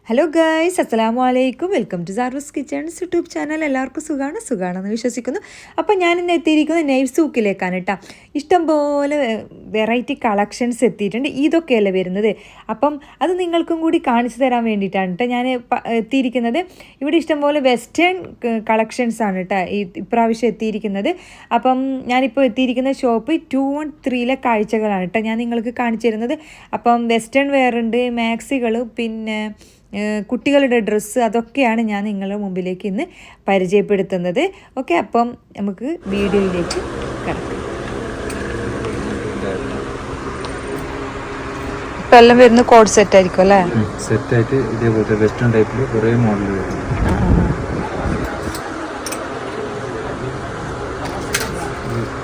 Hello guys, അസ്സലാമു അലൈക്കും. Welcome to Saru's kitchens YouTube channel. എല്ലാവർക്കും സുഖമാണെന്ന് വിശ്വസിക്കുന്നു. അപ്പോൾ ഞാൻ ഇന്ന് എത്തിയിരിക്കുന്നത് നെയ്വ് സൂക്കിലേക്കാണ് കേട്ടോ. ഇഷ്ടംപോലെ വെറൈറ്റി കളക്ഷൻസ് എത്തിയിട്ടുണ്ട്. ഇതൊക്കെയല്ലേ വരുന്നത്. അപ്പം അത് നിങ്ങൾക്കും കൂടി കാണിച്ചു തരാൻ വേണ്ടിയിട്ടാണ് കേട്ടോ ഞാൻ എത്തിയിരിക്കുന്നത്. ഇവിടെ ഇഷ്ടംപോലെ വെസ്റ്റേൺ കളക്ഷൻസാണ് കേട്ടോ ഇപ്രാവശ്യം എത്തിയിരിക്കുന്നത്. അപ്പം ഞാനിപ്പോൾ എത്തിയിരിക്കുന്ന ഷോപ്പ് 213 കാഴ്ചകളാണ് കേട്ടോ ഞാൻ നിങ്ങൾക്ക് കാണിച്ചു തരുന്നത്. അപ്പം വെസ്റ്റേൺ വെയർ ഉണ്ട്, മാക്സികൾ, പിന്നെ കുട്ടികളുടെ ഡ്രസ്സ്, അതൊക്കെയാണ് ഞാൻ നിങ്ങളുടെ മുമ്പിലേക്ക് ഇന്ന് പരിചയപ്പെടുത്തുന്നത്. ഓക്കെ, അപ്പം നമുക്ക് വീഡിയോയിലേക്ക് കിടക്കാം. ഇപ്പം എല്ലാം വരുന്ന കോഡ് സെറ്റ് ആയിരിക്കും അല്ലേ? സെറ്റായിട്ട് ഇതേപോലത്തെ വെസ്റ്റേൺ ടൈപ്പിൽ കുറേ മോഡൽ വരുന്നു.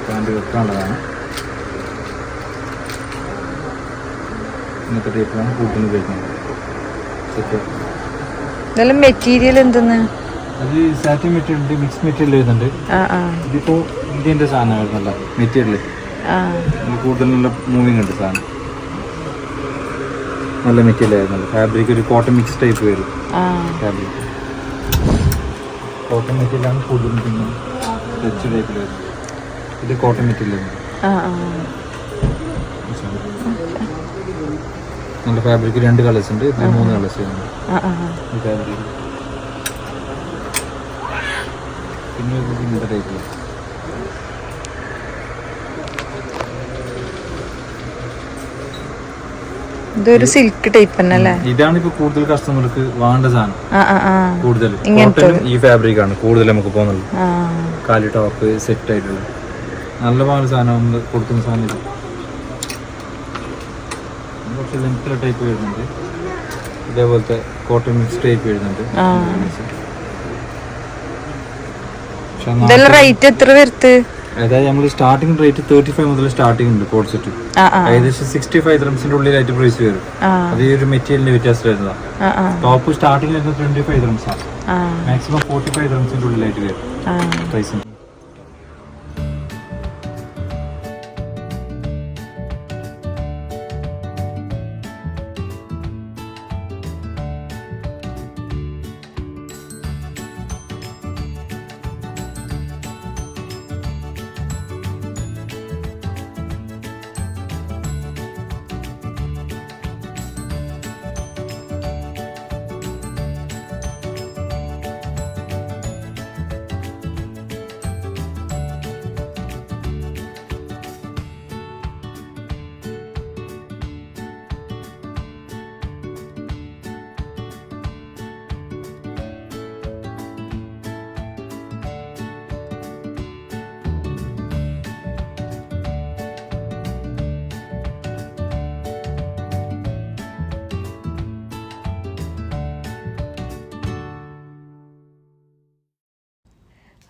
പാൻറ് വെക്കാനുള്ളതാണ്. ഇങ്ങനത്തെ ടൈപ്പിലാണ് കൂടുതൽ ഉപയോഗിക്കുന്നത്. ഇതെല്ലാം മെറ്റീരിയൽ എന്തെന്ന്? അത് സാറ്റിൻ മെറ്റീരിയൽ, മിക്സ് മെറ്റീരിയൽ വരുന്നുണ്ട്. ഇതിപ്പോ ഇന്ത്യൻ്റെ സാധനം വരുന്നല്ല മെറ്റീരിയൽ. കൂടുതൽ നല്ല മൂവിങ് ഉണ്ട് സാധനം. നല്ല മെറ്റീരിയൽ ആയിരുന്നല്ലോ. ഫാബ്രിക് ഒരു കോട്ടൺ മിക്സ് ടൈപ്പ് വരും. ഫാബ്രിക് കോട്ടൺ മെറ്റീരിയലാണ് കൂടുതലും. പിന്നെ ടച്ച് ടൈപ്പിൽ വരും. ഇത് കോട്ടൺ മെറ്റീരിയൽ നല്ല ഫാബ്രിക്. 2 കളേഴ്സ് ഉണ്ട്, 3 കളേഴ്സ് വരുന്നുണ്ട് ഈ ഫാബ്രിക്. പിന്നെ ഇങ്ങനത്തെ ടൈപ്പിൽ ഇതൊരു സിൽക്ക് ടൈപ്പ് തന്നെ അല്ലേ? ഇതാണ് ഇപ്പൊ കൂടുതൽ കസ്റ്റമർക്ക് വേണ്ട സാധനം. കൂടുതൽ ഈ ഫാബ്രിക് ആണ് കൂടുതൽ നമുക്ക് പോകുന്നത്. കാലി ടോപ്പ് സെറ്റ് ആയിട്ടുള്ള നല്ല പാല സാധനം നമ്മൾ കൊടുക്കുന്ന സാധനം. കുറച്ച് ലെങ്ത്തുള്ള ടൈപ്പ് വരുന്നുണ്ട്. ഇതേപോലത്തെ കോട്ടൺ മിക്സ് ടൈപ്പ് വരുന്നുണ്ട്. റേറ്റ് എത്ര വരുത്ത്? അതായത് നമ്മൾ സ്റ്റാർട്ടിംഗ് റേറ്റ് 35 മുതൽ സ്റ്റാർട്ടിംഗ് ഉണ്ട്. കോഡ് സെറ്റ് ഏകദേശം 65 dirhamsന്റെ ഉള്ളിലായിട്ട് പ്രൈസ് വരും. അത് ഈ ഒരു മെറ്റീരിയലിന്റെ വ്യത്യാസം വരുന്നതാണ്. ടോപ്പ് സ്റ്റാർട്ടിംഗ് വരുന്നത് 25 dirhams ആണ്. മാക്സിമം 45 dirhamsന്റെ ഉള്ളിലായിട്ട് വരും പ്രൈസ്.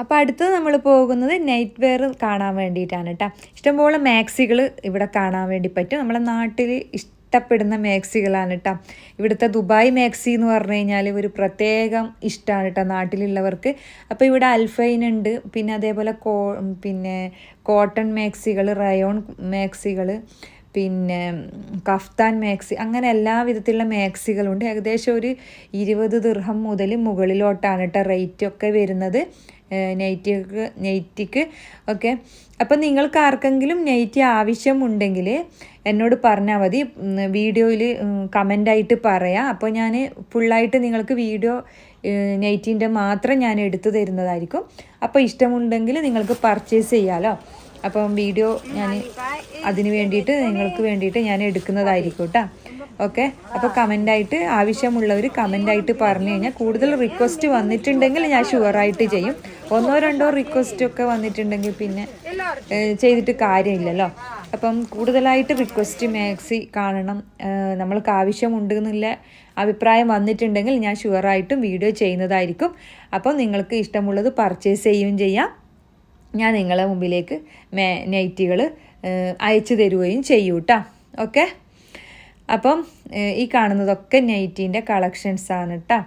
അപ്പോൾ അടുത്തത് നമ്മൾ പോകുന്നത് നൈറ്റ് വെയർ കാണാൻ വേണ്ടിയിട്ടാണ് കേട്ടോ. ഇഷ്ടംപോലെ മാക്സികൾ ഇവിടെ കാണാൻ വേണ്ടി പറ്റും. നമ്മളെ നാട്ടിൽ ഇഷ്ടപ്പെടുന്ന മാക്സികളാണ് കേട്ടോ. ഇവിടുത്തെ ദുബായ് മാക്സി എന്ന് പറഞ്ഞു കഴിഞ്ഞാൽ ഒരു പ്രത്യേകം ഇഷ്ടമാണ് കേട്ടോ നാട്ടിലുള്ളവർക്ക്. അപ്പോൾ ഇവിടെ അൽഫൈൻ ഉണ്ട്, പിന്നെ അതേപോലെ പിന്നെ കോട്ടൺ മാക്സികൾ, റയോൺ മാക്സികൾ, പിന്നെ കഫ്താൻ മാക്സി, അങ്ങനെ എല്ലാ വിധത്തിലുള്ള മാക്സികളുണ്ട്. ഏകദേശം ഒരു 20 ദിർഹം മുതൽ മുകളിലോട്ടാണ് കേട്ടോ റേറ്റൊക്കെ വരുന്നത് നൈറ്റിക്ക്. ഓക്കെ, അപ്പം നിങ്ങൾക്ക് ആർക്കെങ്കിലും നൈറ്റി ആവശ്യമുണ്ടെങ്കിൽ എന്നോട് പറഞ്ഞാൽ മതി. വീഡിയോയിൽ കമൻ്റായിട്ട് പറയാം. അപ്പോൾ ഞാൻ ഫുള്ളായിട്ട് നിങ്ങൾക്ക് വീഡിയോ നൈറ്റിൻ്റെ മാത്രം ഞാൻ എടുത്തു തരുന്നതായിരിക്കും. അപ്പോൾ ഇഷ്ടമുണ്ടെങ്കിൽ നിങ്ങൾക്ക് പർച്ചേസ് ചെയ്യാമല്ലോ. അപ്പം വീഡിയോ ഞാൻ അതിന് വേണ്ടിയിട്ട് നിങ്ങൾക്ക് വേണ്ടിയിട്ട് ഞാൻ എടുക്കുന്നതായിരിക്കും കേട്ടോ. ഓക്കെ, അപ്പോൾ കമൻ്റായിട്ട് ആവശ്യമുള്ളവർ കമൻ്റായിട്ട് പറഞ്ഞു കഴിഞ്ഞാൽ കൂടുതൽ റിക്വസ്റ്റ് വന്നിട്ടുണ്ടെങ്കിൽ ഞാൻ ഷുവറായിട്ട് ചെയ്യും. 1-2 റിക്വസ്റ്റൊക്കെ വന്നിട്ടുണ്ടെങ്കിൽ പിന്നെ ചെയ്തിട്ട് കാര്യമില്ലല്ലോ. അപ്പം കൂടുതലായിട്ട് റിക്വസ്റ്റ് മാക്സി കാണണം, നമ്മൾക്ക് ആവശ്യമുണ്ടെന്നുള്ള അഭിപ്രായം വന്നിട്ടുണ്ടെങ്കിൽ ഞാൻ ഷുവറായിട്ടും വീഡിയോ ചെയ്യുന്നതായിരിക്കും. അപ്പം നിങ്ങൾക്ക് ഇഷ്ടമുള്ളത് പർച്ചേസ് ചെയ്യുകയും ചെയ്യാം. ഞാൻ നിങ്ങളെ മുമ്പിലേക്ക് നൈറ്റികൾ അയച്ചു തരുകയും ചെയ്യും കേട്ടോ. ഓക്കെ, അപ്പം ഈ കാണുന്നതൊക്കെ നൈറ്റീൻ്റെ കളക്ഷൻസാണ് കേട്ടോ.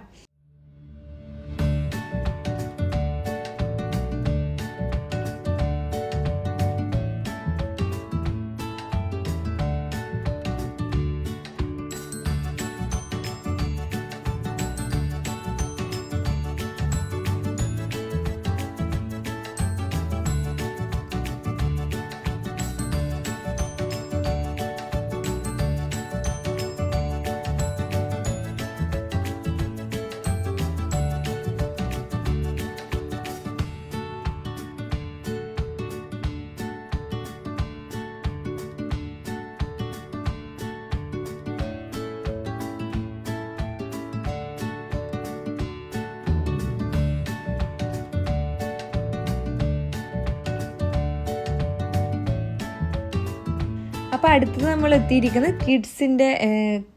അപ്പോൾ അടുത്തത് നമ്മൾ എത്തിയിരിക്കുന്നത് കിഡ്സിൻ്റെ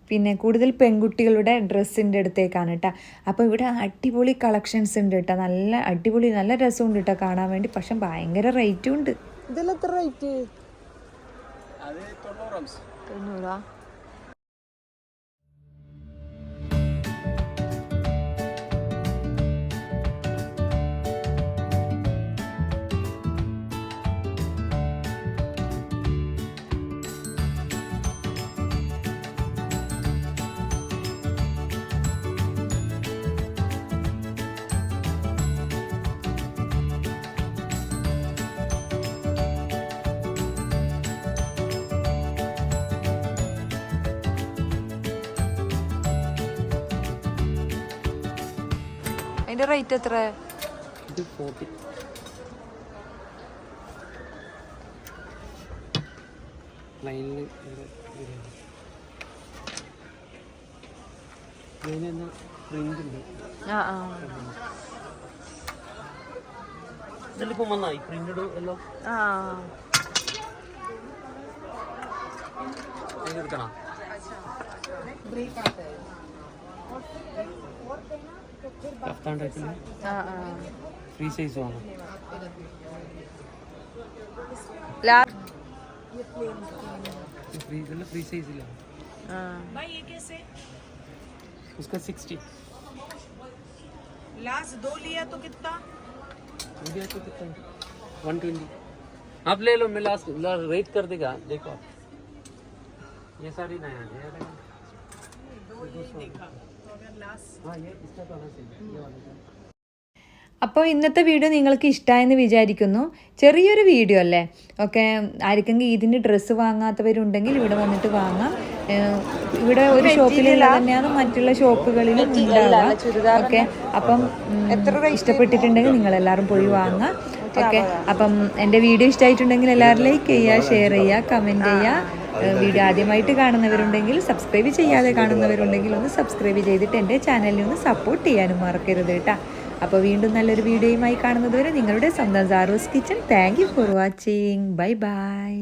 പിന്നെ കൂടുതൽ പെൺകുട്ടികളുടെ ഡ്രസ്സിൻ്റെ അടുത്തേക്കാണ് കേട്ടോ. അപ്പോൾ ഇവിടെ അടിപൊളി കളക്ഷൻസ് ഉണ്ട് കേട്ടോ, നല്ല അടിപൊളി നല്ല രസമുണ്ട് കേട്ടോ കാണാൻ വേണ്ടി. പക്ഷെ ഭയങ്കര റേറ്റും ഉണ്ട്. ഇതെല്ലാം എത്ര റേറ്റ്? 90. അതിൻ്റെ റേറ്റ് എത്ര? ഇത് 40. ലൈനിൽ പ്രിന്റ് ഉണ്ട്. ഇതിലിപ്പോൾ വന്നായി പ്രിന്റഡ് എല്ലോ എടുക്കണം. കഫ്താൻ ടൈപ്പിൽ ഫ്രീ സൈസ് വേണം. फ्री साइज ही भाई ये कैसे? उसका 60. लास्ट 2 लिया तो कितना? 120. आप ले लो, मैं लास्ट रेट कर देगा. देखो आप ये साड़ी नया है. हाँ ये इसका तो ये वाला. അപ്പോൾ ഇന്നത്തെ വീഡിയോ നിങ്ങൾക്ക് ഇഷ്ടമായെന്ന് വിചാരിക്കുന്നു. ചെറിയൊരു വീഡിയോ അല്ലേ. ഓക്കെ, ആർക്കെങ്കിലും ഇതിന് ഡ്രസ്സ് വാങ്ങാത്തവരുണ്ടെങ്കിൽ ഇവിടെ വന്നിട്ട് വാങ്ങാം. ഇവിടെ ഒരു ഷോപ്പിലുള്ള തന്നെയാണ് മറ്റുള്ള ഷോപ്പുകളിലും ഉണ്ടാവുക. ഓക്കെ, അപ്പം ഇഷ്ടപ്പെട്ടിട്ടുണ്ടെങ്കിൽ നിങ്ങളെല്ലാവരും പോയി വാങ്ങാം. ഓക്കെ, അപ്പം എൻ്റെ വീഡിയോ ഇഷ്ടമായിട്ടുണ്ടെങ്കിൽ എല്ലാവരും ലൈക്ക് ചെയ്യുക, ഷെയർ ചെയ്യുക, കമൻറ്റ് ചെയ്യുക. വീഡിയോ ആദ്യമായിട്ട് കാണുന്നവരുണ്ടെങ്കിൽ, സബ്സ്ക്രൈബ് ചെയ്യാതെ കാണുന്നവരുണ്ടെങ്കിൽ ഒന്ന് സബ്സ്ക്രൈബ് ചെയ്തിട്ട് എൻ്റെ ചാനലിനെ ഒന്ന് സപ്പോർട്ട് ചെയ്യാനും മറക്കരുത് കേട്ടോ. അപ്പോൾ വീണ്ടും നല്ലൊരു വീഡിയോയുമായി കാണുന്നത് വരെ നിങ്ങളുടെ സ്വന്തം Saru's kitchen. Thank you for watching. Bye by.